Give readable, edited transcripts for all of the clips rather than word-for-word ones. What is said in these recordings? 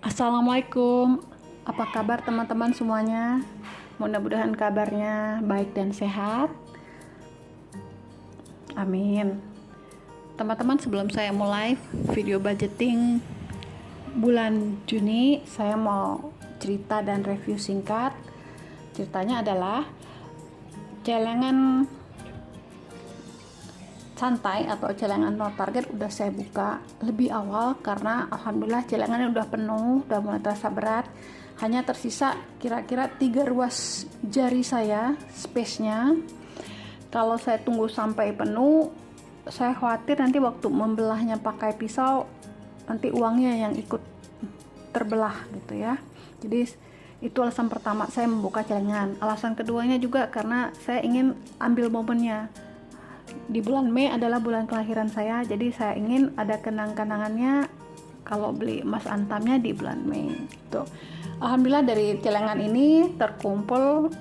Assalamualaikum, apa kabar teman-teman semuanya? Mudah-mudahan kabarnya baik dan sehat. Amin. Teman-teman, sebelum saya mulai video budgeting bulan Juni, saya mau cerita dan review singkat. Ceritanya adalah celengan santai atau celengan no target udah saya buka lebih awal karena alhamdulillah celengannya udah penuh, udah mulai terasa berat. Hanya tersisa kira-kira 3 ruas jari saya space-nya. Kalau saya tunggu sampai penuh, saya khawatir nanti waktu membelahnya pakai pisau nanti uangnya yang ikut terbelah gitu ya. Jadi itu alasan pertama saya membuka celengan. Alasan keduanya juga karena saya ingin ambil momennya. Di bulan Mei adalah bulan kelahiran saya, jadi saya ingin ada kenang-kenangannya kalau beli emas antamnya di bulan Mei. Tuh. Alhamdulillah dari celengan ini terkumpul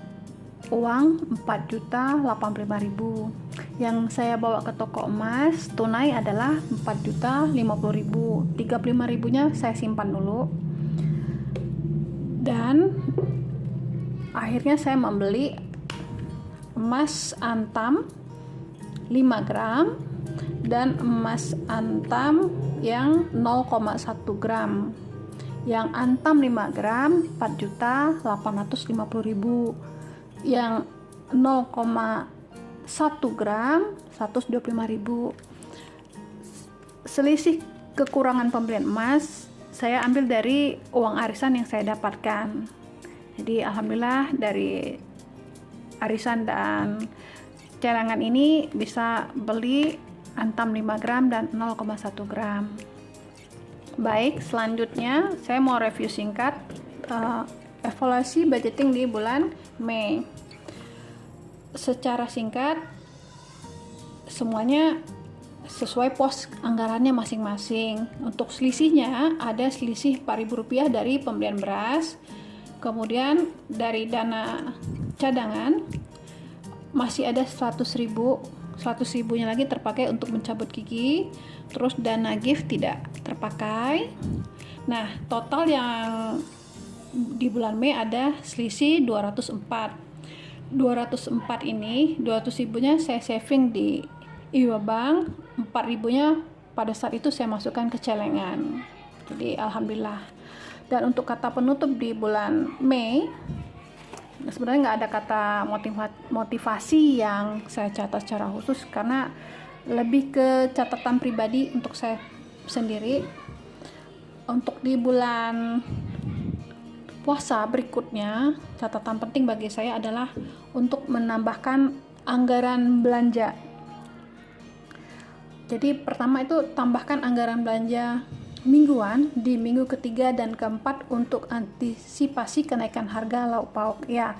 uang 4.085.000. Yang saya bawa ke toko emas tunai adalah 4.050.000. 35.000-nya saya simpan dulu. Dan akhirnya saya membeli emas antam 5 gram dan emas antam yang 0,1 gram. Yang antam 5 gram 4.850.000. Yang 0,1 gram 125.000. Selisih kekurangan pembelian emas saya ambil dari uang arisan yang saya dapatkan. Jadi alhamdulillah dari arisan dan celengan ini bisa beli antam 5 gram dan 0,1 gram. Baik, selanjutnya saya mau review singkat evaluasi budgeting di bulan Mei. Secara singkat, semuanya sesuai pos anggarannya masing-masing. Untuk selisihnya ada selisih Rp4.000 dari pembelian beras, kemudian dari dana cadangan masih ada 100.000 nya lagi terpakai untuk mencabut gigi, terus dana gift tidak terpakai. Nah, total yang di bulan Mei ada selisih 204 ini 200.000 nya saya saving di Iwa Bank, 4.000 nya pada saat itu saya masukkan ke celengan. Jadi alhamdulillah. Dan untuk kata penutup di bulan Mei, sebenarnya nggak ada kata motivasi yang saya catat secara khusus karena lebih ke catatan pribadi untuk saya sendiri. Untuk di bulan puasa berikutnya, catatan penting bagi saya adalah untuk menambahkan anggaran belanja. Jadi pertama itu tambahkan anggaran belanja mingguan di minggu ketiga dan keempat untuk antisipasi kenaikan harga lauk pauk ya.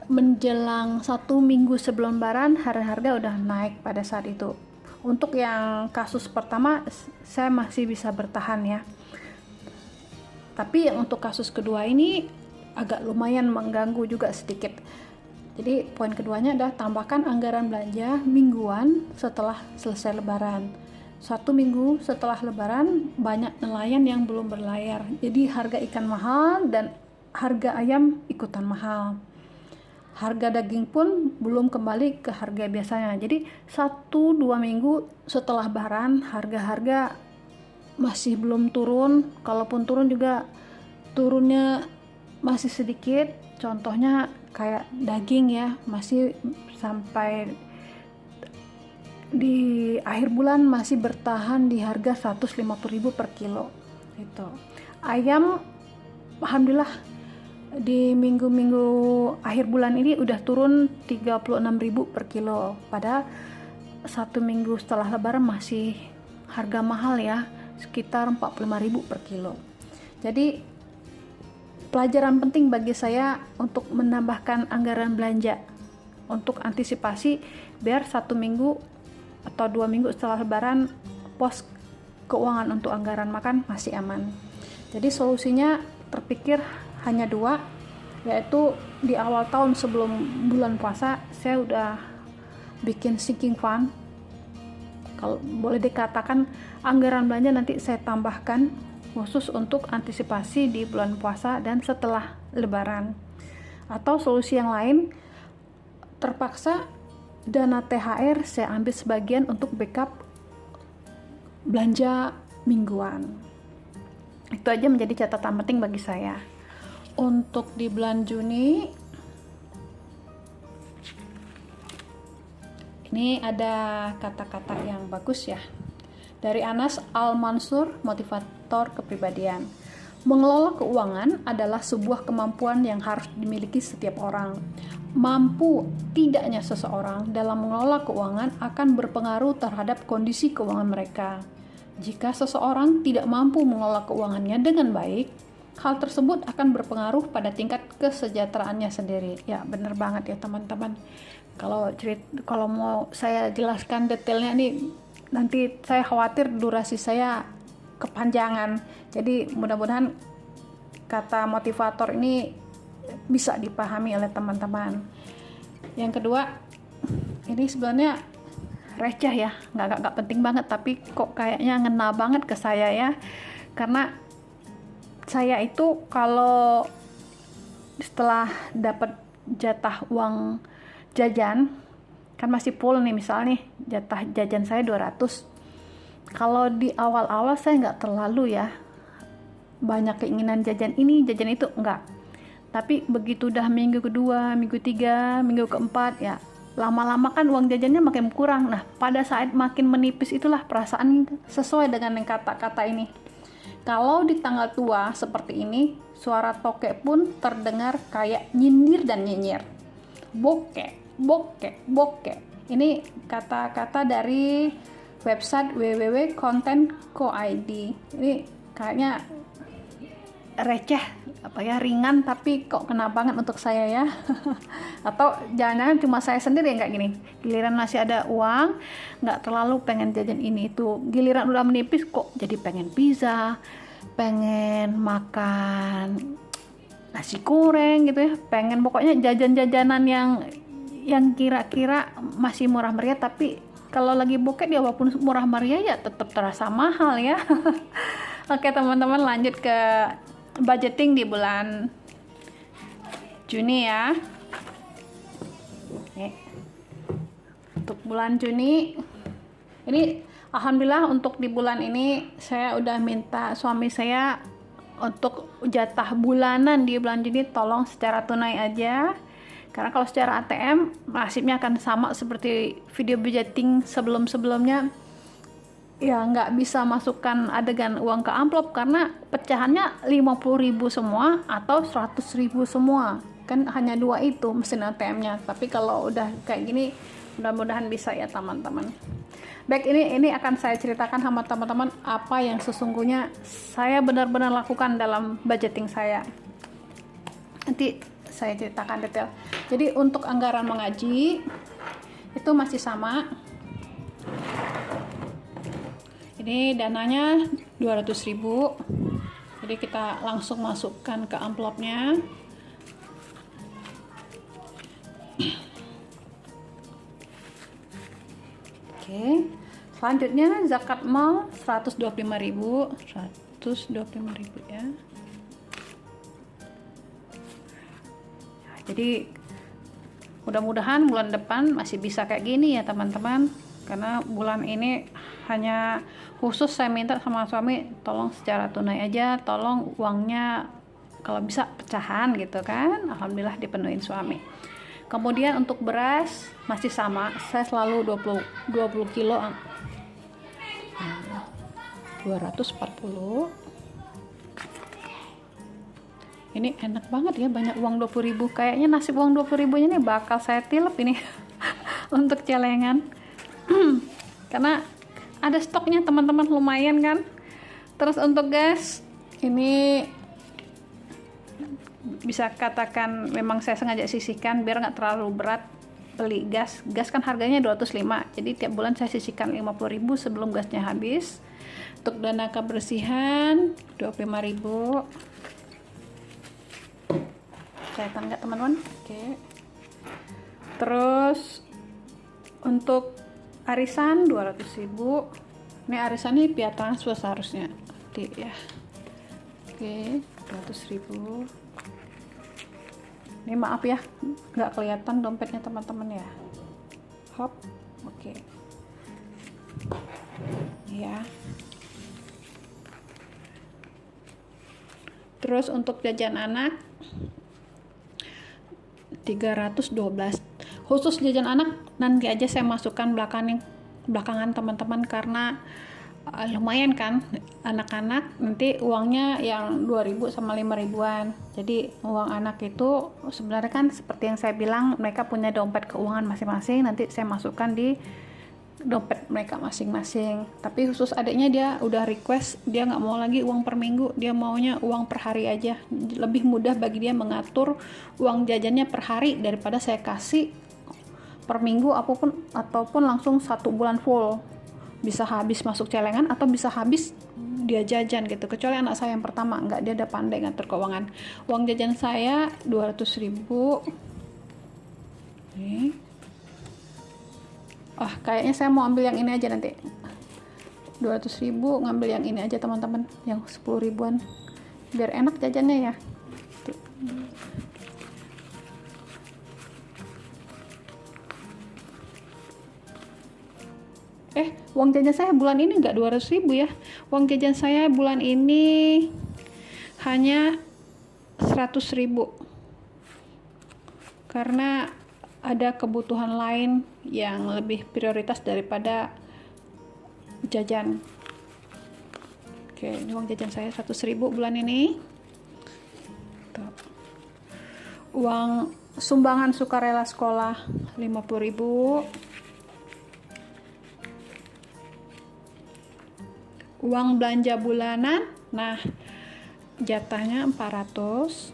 Menjelang 1 minggu sebelum lebaran harga udah naik pada saat itu. Untuk yang kasus pertama saya masih bisa bertahan ya, tapi yang untuk kasus kedua ini agak lumayan mengganggu juga sedikit. Jadi poin keduanya adalah tambahkan anggaran belanja mingguan setelah selesai lebaran. 1 minggu setelah lebaran banyak nelayan yang belum berlayar, jadi harga ikan mahal dan harga ayam ikutan mahal. Harga daging pun belum kembali ke harga biasanya. Jadi 1-2 minggu setelah lebaran harga-harga masih belum turun, kalaupun turun juga turunnya masih sedikit. Contohnya kayak daging ya, masih sampai di akhir bulan masih bertahan di harga 150.000 per kilo itu. Ayam alhamdulillah di minggu-minggu akhir bulan ini udah turun 36.000 per kilo, pada 1 minggu setelah lebaran masih harga mahal ya, sekitar 45.000 per kilo. Jadi pelajaran penting bagi saya untuk menambahkan anggaran belanja untuk antisipasi biar 1 minggu atau 2 minggu setelah lebaran pos keuangan untuk anggaran makan masih aman. Jadi solusinya terpikir hanya 2, yaitu di awal tahun sebelum bulan puasa saya udah bikin sinking fund. Kalau boleh dikatakan anggaran belanja nanti saya tambahkan khusus untuk antisipasi di bulan puasa dan setelah lebaran. Atau solusi yang lain, terpaksa dana THR saya ambil sebagian untuk backup belanja mingguan. Itu aja menjadi catatan penting bagi saya. Untuk di bulan Juni, ini ada kata-kata yang bagus ya. Dari Anas Al-Mansur, motivator kepribadian. Mengelola keuangan adalah sebuah kemampuan yang harus dimiliki setiap orang. Mampu tidaknya seseorang dalam mengelola keuangan akan berpengaruh terhadap kondisi keuangan mereka. Jika seseorang tidak mampu mengelola keuangannya dengan baik, hal tersebut akan berpengaruh pada tingkat kesejahteraannya sendiri. Ya, benar banget ya teman-teman. Kalau mau saya jelaskan detailnya nih, nanti saya khawatir durasi saya kepanjangan. Jadi mudah-mudahan kata motivator ini bisa dipahami oleh teman-teman. Yang kedua, ini sebenarnya receh ya, nggak penting banget, tapi kok kayaknya ngena banget ke saya ya. Karena saya itu kalau setelah dapat jatah uang jajan, kan masih full nih, misalnya nih jatah jajan saya 200. Kalau di awal-awal saya nggak terlalu ya banyak keinginan jajan ini, jajan itu, enggak. Tapi begitu udah minggu kedua, minggu tiga, minggu keempat, ya lama-lama kan uang jajannya makin kurang. Nah, pada saat makin menipis itulah perasaan sesuai dengan yang kata-kata ini. Kalau di tanggal tua seperti ini, suara tokek pun terdengar kayak nyindir dan nyinyir. Bokek, bokek, bokek. Ini kata-kata dari website www.content.co.id. Ini kayaknya receh, ringan, tapi kok kena banget untuk saya ya. Atau jangan-jangan cuma saya sendiri yang kayak gini. Giliran masih ada uang, nggak terlalu pengen jajan ini itu. Giliran udah menipis kok jadi pengen pizza, pengen makan nasi goreng gitu ya. Pengen pokoknya jajan-jajanan yang kira-kira masih murah meriah, tapi kalau lagi bokeh dia walaupun murah meriah ya tetap terasa mahal ya. Oke teman-teman, lanjut ke budgeting di bulan Juni ya. Oke. Untuk bulan Juni ini alhamdulillah, untuk di bulan ini saya udah minta suami saya untuk jatah bulanan di bulan Juni tolong secara tunai aja. Karena kalau secara ATM nasibnya akan sama seperti video budgeting sebelum-sebelumnya, ya nggak bisa masukkan adegan uang ke amplop karena pecahannya 50.000 semua atau 100.000 semua, kan hanya dua itu mesin ATM-nya. Tapi kalau udah kayak gini, mudah-mudahan bisa ya teman-teman. Baik, ini akan saya ceritakan sama teman-teman apa yang sesungguhnya saya benar-benar lakukan dalam budgeting saya. Nanti saya ceritakan detail. Jadi untuk anggaran mengaji itu masih sama. Ini dananya 200.000. Jadi kita langsung masukkan ke amplopnya. Oke. Selanjutnya zakat mal 125.000 ya. Jadi mudah-mudahan bulan depan masih bisa kayak gini ya teman-teman, karena bulan ini hanya khusus saya minta sama suami tolong secara tunai aja, tolong uangnya kalau bisa pecahan gitu kan. Alhamdulillah dipenuhin suami. Kemudian untuk beras masih sama, saya selalu 20 kilo 240. Ini enak banget ya, banyak uang 20.000. Kayaknya nasib uang 20.000 nya nih bakal saya tilep ini untuk celengan. Karena ada stoknya teman-teman, lumayan kan. Terus untuk gas, ini bisa katakan memang saya sengaja sisihkan biar nggak terlalu berat beli gas. Gas kan harganya 205, jadi tiap bulan saya sisihkan 50.000 sebelum gasnya habis. Untuk dana kebersihan 25.000. Kelihatan nggak teman-teman? Oke. Terus untuk arisan 200.000. Ini arisan ini via transfer seharusnya ya. Oke, 200.000. Ini maaf ya, nggak kelihatan dompetnya teman-teman ya. Hop, oke. Ya. Terus untuk jajan anak 312. Khusus jajan anak nanti aja saya masukkan belakangan teman-teman, karena lumayan kan anak-anak, nanti uangnya yang 2.000 sama 5.000-an. Jadi uang anak itu sebenarnya kan seperti yang saya bilang, mereka punya dompet keuangan masing-masing, nanti saya masukkan di dompet mereka masing-masing. Tapi khusus adiknya, dia udah request, dia nggak mau lagi uang per minggu, dia maunya uang per hari aja. Lebih mudah bagi dia mengatur uang jajannya per hari daripada saya kasih per minggu ataupun langsung 1 bulan full. Bisa habis masuk celengan atau bisa habis dia jajan gitu. Kecuali anak saya yang pertama, enggak, dia udah pandai ngatur keuangan. Uang jajan saya 200.000. Nih. Kayaknya saya mau ambil yang ini aja nanti. 200.000 ngambil yang ini aja teman-teman, yang 10 ribuan. Biar enak jajannya ya. Tuh. Uang jajan saya bulan ini nggak 200.000 ya. Uang jajan saya bulan ini hanya 100.000. Karena ada kebutuhan lain yang lebih prioritas daripada jajan. Oke, ini uang jajan saya 100.000 bulan ini. Tuh. Uang sumbangan sukarela sekolah 50.000. Uang belanja bulanan, nah jatahnya 400.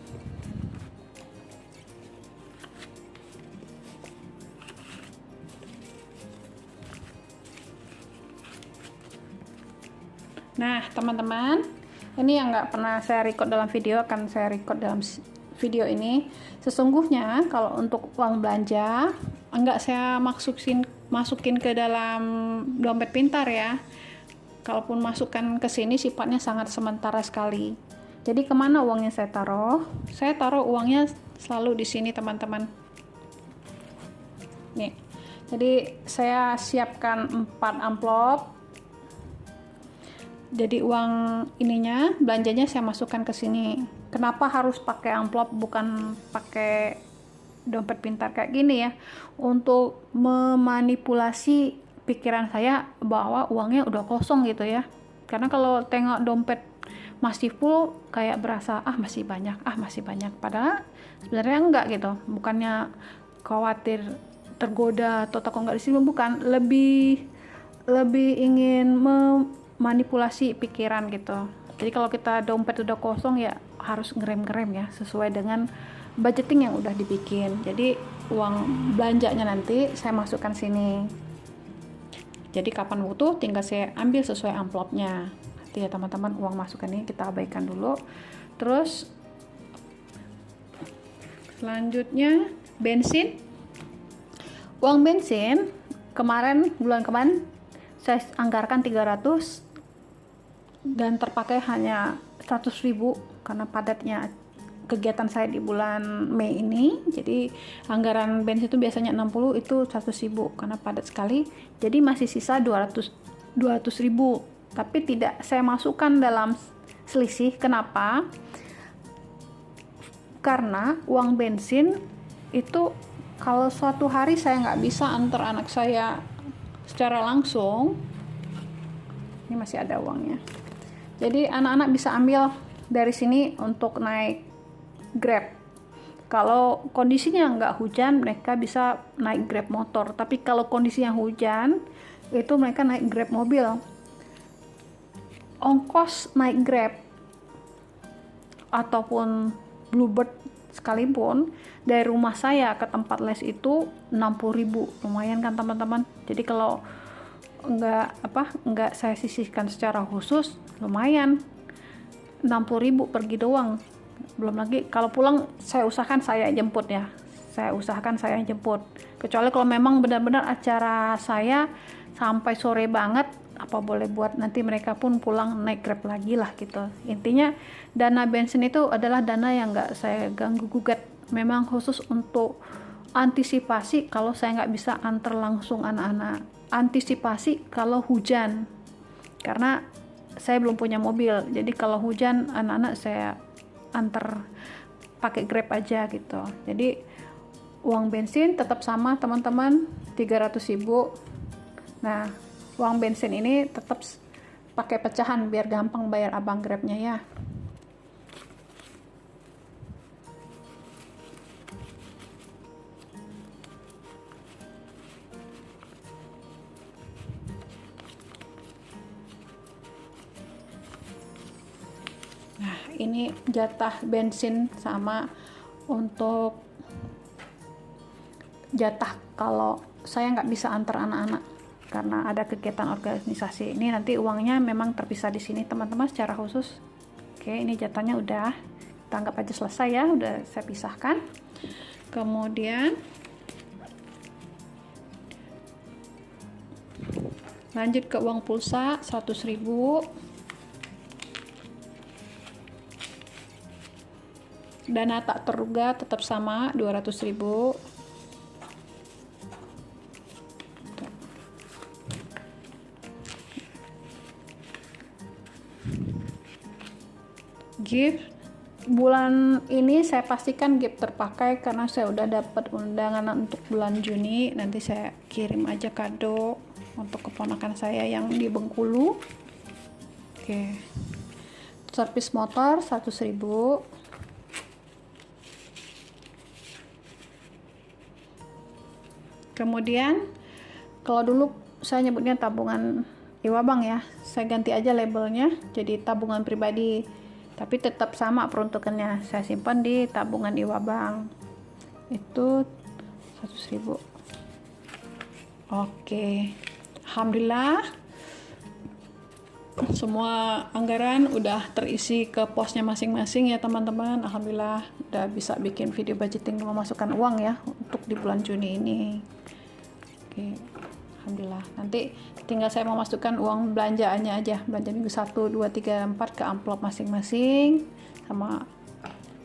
Nah teman-teman, ini yang nggak pernah saya record dalam video, akan saya record dalam video ini. Sesungguhnya kalau untuk uang belanja enggak saya masukin ke dalam dompet pintar ya. Kalaupun masukkan ke sini sifatnya sangat sementara sekali. Jadi kemana uangnya saya taruh? Saya taruh uangnya selalu di sini teman-teman. Nih, jadi saya siapkan 4 amplop. Jadi uang ininya, belanjanya saya masukkan ke sini. Kenapa harus pakai amplop bukan pakai dompet pintar kayak gini ya? Untuk memanipulasi pikiran saya bahwa uangnya udah kosong gitu ya. Karena kalau tengok dompet masih full, kayak berasa masih banyak, padahal sebenarnya enggak gitu. Bukannya khawatir tergoda atau takut enggak disimpan, bukan, lebih ingin memanipulasi pikiran gitu. Jadi kalau kita dompet udah kosong ya harus ngerem ya, sesuai dengan budgeting yang udah dibikin. Jadi uang belanjanya nanti saya masukkan sini. Jadi kapan butuh tinggal saya ambil sesuai amplopnya. Nanti ya teman-teman, uang masukan ini kita abaikan dulu. Terus selanjutnya bensin. Uang bensin bulan kemarin saya anggarkan 300 dan terpakai hanya 100.000 karena padatnya kegiatan saya di bulan Mei ini. Jadi anggaran bensin itu biasanya 60, itu 100.000 karena padat sekali. Jadi masih sisa 200.000, tapi tidak saya masukkan dalam selisih. Kenapa? Karena uang bensin itu kalau suatu hari saya nggak bisa antar anak saya secara langsung, ini masih ada uangnya. Jadi anak-anak bisa ambil dari sini untuk naik Grab. Kalau kondisinya nggak hujan, mereka bisa naik Grab motor. Tapi kalau kondisinya hujan, itu mereka naik Grab mobil. Ongkos naik Grab ataupun Bluebird sekalipun dari rumah saya ke tempat les itu 60.000. Lumayan kan teman-teman? Jadi kalau nggak saya sisihkan secara khusus, lumayan 60.000 pergi doang. Belum lagi kalau pulang saya usahakan saya jemput ya. Kecuali kalau memang benar-benar acara saya sampai sore banget, apa boleh buat nanti mereka pun pulang naik Grab lagi lah gitu. Intinya dana bensin itu adalah dana yang nggak saya ganggu gugat, memang khusus untuk antisipasi kalau saya nggak bisa antar langsung anak-anak, antisipasi kalau hujan, karena saya belum punya mobil, jadi kalau hujan anak-anak saya antar pakai Grab aja gitu. Jadi uang bensin tetap sama teman-teman, 300.000. Nah, uang bensin ini tetap pakai pecahan biar gampang bayar abang Grabnya ya. Nah, ini jatah bensin sama untuk jatah kalau saya nggak bisa antar anak-anak karena ada kegiatan organisasi. Ini nanti uangnya memang terpisah di sini teman-teman secara khusus. Oke, ini jatahnya udah, kita anggap aja selesai ya, udah saya pisahkan. Kemudian lanjut ke uang pulsa 100.000. Dana tak terduga tetap sama 200.000. Gift bulan ini saya pastikan gift terpakai karena saya udah dapat undangan untuk bulan Juni. Nanti saya kirim aja kado untuk keponakan saya yang di Bengkulu. Oke, servis motor 100.000. Kemudian kalau dulu saya nyebutnya tabungan Iwabang ya, saya ganti aja labelnya jadi tabungan pribadi, tapi tetap sama peruntukannya, saya simpan di tabungan Iwabang itu 100.000. Oke, alhamdulillah semua anggaran udah terisi ke posnya masing-masing ya teman-teman. Alhamdulillah udah bisa bikin video budgeting memasukkan uang ya untuk di bulan Juni ini. Oke, alhamdulillah. Nanti tinggal saya memasukkan uang belanjaannya aja, belanja minggu 1, 2, 3, 4 ke amplop masing-masing, sama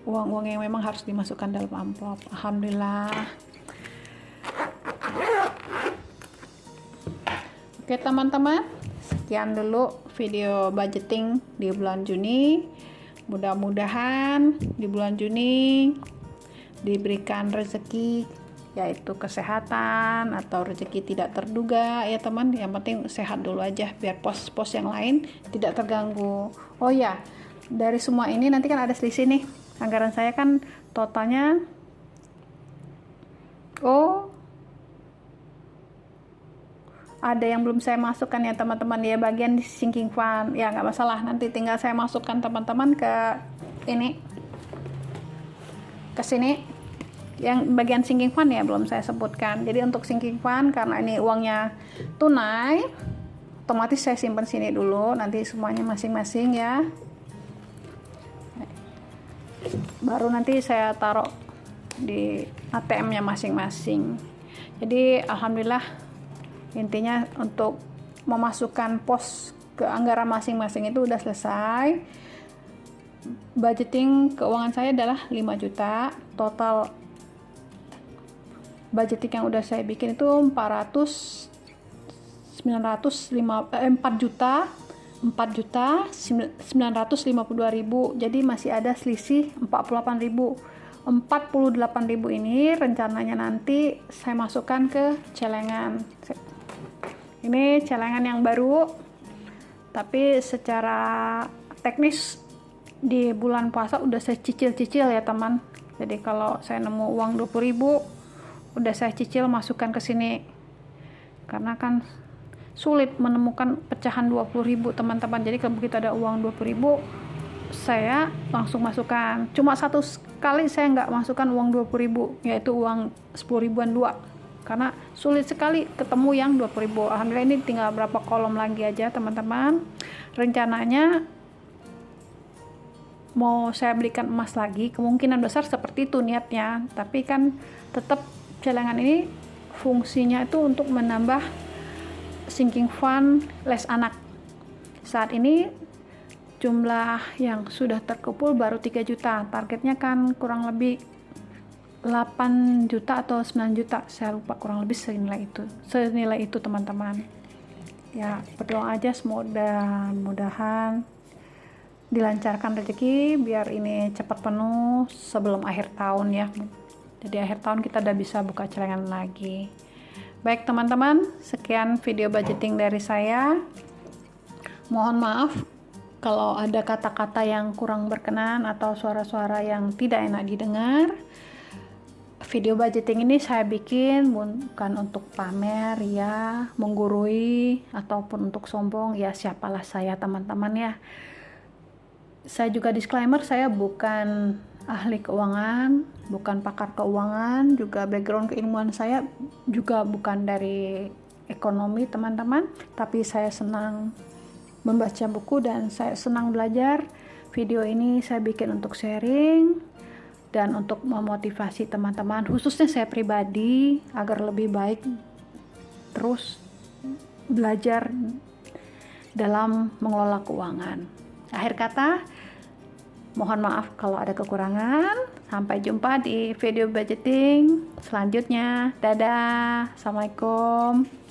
uang-uang yang memang harus dimasukkan dalam amplop. Alhamdulillah. Oke teman-teman, sekian dulu video budgeting di bulan Juni. Mudah-mudahan di bulan Juni diberikan rezeki, yaitu kesehatan atau rezeki tidak terduga ya teman. Yang penting sehat dulu aja biar pos-pos yang lain tidak terganggu. Oh ya, dari semua ini nanti kan ada selisih nih, anggaran saya kan totalnya ada yang belum saya masukkan ya teman-teman ya, bagian di sinking fund ya, nggak masalah, nanti tinggal saya masukkan teman-teman ke ini, ke sini yang bagian sinking fund ya belum saya sebutkan. Jadi untuk sinking fund karena ini uangnya tunai, otomatis saya simpan sini dulu, nanti semuanya masing-masing ya, baru nanti saya taruh di ATM-nya masing-masing. Jadi alhamdulillah intinya untuk memasukkan pos ke anggaran masing-masing itu udah selesai. Budgeting keuangan saya adalah 5 juta. Total budgeting yang udah saya bikin itu 4 juta 952.000. Jadi masih ada selisih 48.000 ini rencananya nanti saya masukkan ke celengan. Ini celengan yang baru, tapi secara teknis di bulan puasa udah saya cicil-cicil ya teman. Jadi kalau saya nemu uang 20.000 udah saya cicil masukkan ke sini, karena kan sulit menemukan pecahan 20.000 teman-teman. Jadi kalau begitu ada uang 20.000 saya langsung masukkan. Cuma satu kali saya nggak masukkan uang 20.000, yaitu uang 10.000-an 2, karena sulit sekali ketemu yang 20.000. Alhamdulillah ini tinggal berapa kolom lagi aja teman-teman. Rencananya mau saya belikan emas lagi, kemungkinan besar seperti itu niatnya, tapi kan tetap celengan ini fungsinya itu untuk menambah sinking fund les anak. Saat ini jumlah yang sudah terkumpul baru 3 juta. Targetnya kan kurang lebih 8 juta atau 9 juta, saya lupa, kurang lebih senilai itu teman-teman. Ya, berdoa aja mudah-mudahan dilancarkan rezeki biar ini cepat penuh sebelum akhir tahun ya. Jadi akhir tahun kita udah bisa buka celengan lagi. Baik teman-teman, sekian video budgeting dari saya. Mohon maaf kalau ada kata-kata yang kurang berkenan atau suara-suara yang tidak enak didengar. Video budgeting ini saya bikin bukan untuk pamer ya, menggurui ataupun untuk sombong ya, siapalah saya teman-teman ya. Saya juga disclaimer, saya bukan ahli keuangan, bukan pakar keuangan, juga background keilmuan saya juga bukan dari ekonomi teman-teman, tapi saya senang membaca buku dan saya senang belajar. Video ini saya bikin untuk sharing dan untuk memotivasi teman-teman, khususnya saya pribadi, agar lebih baik terus belajar dalam mengelola keuangan. Akhir kata, mohon maaf kalau ada kekurangan. Sampai jumpa di video budgeting selanjutnya. Dadah. Assalamualaikum.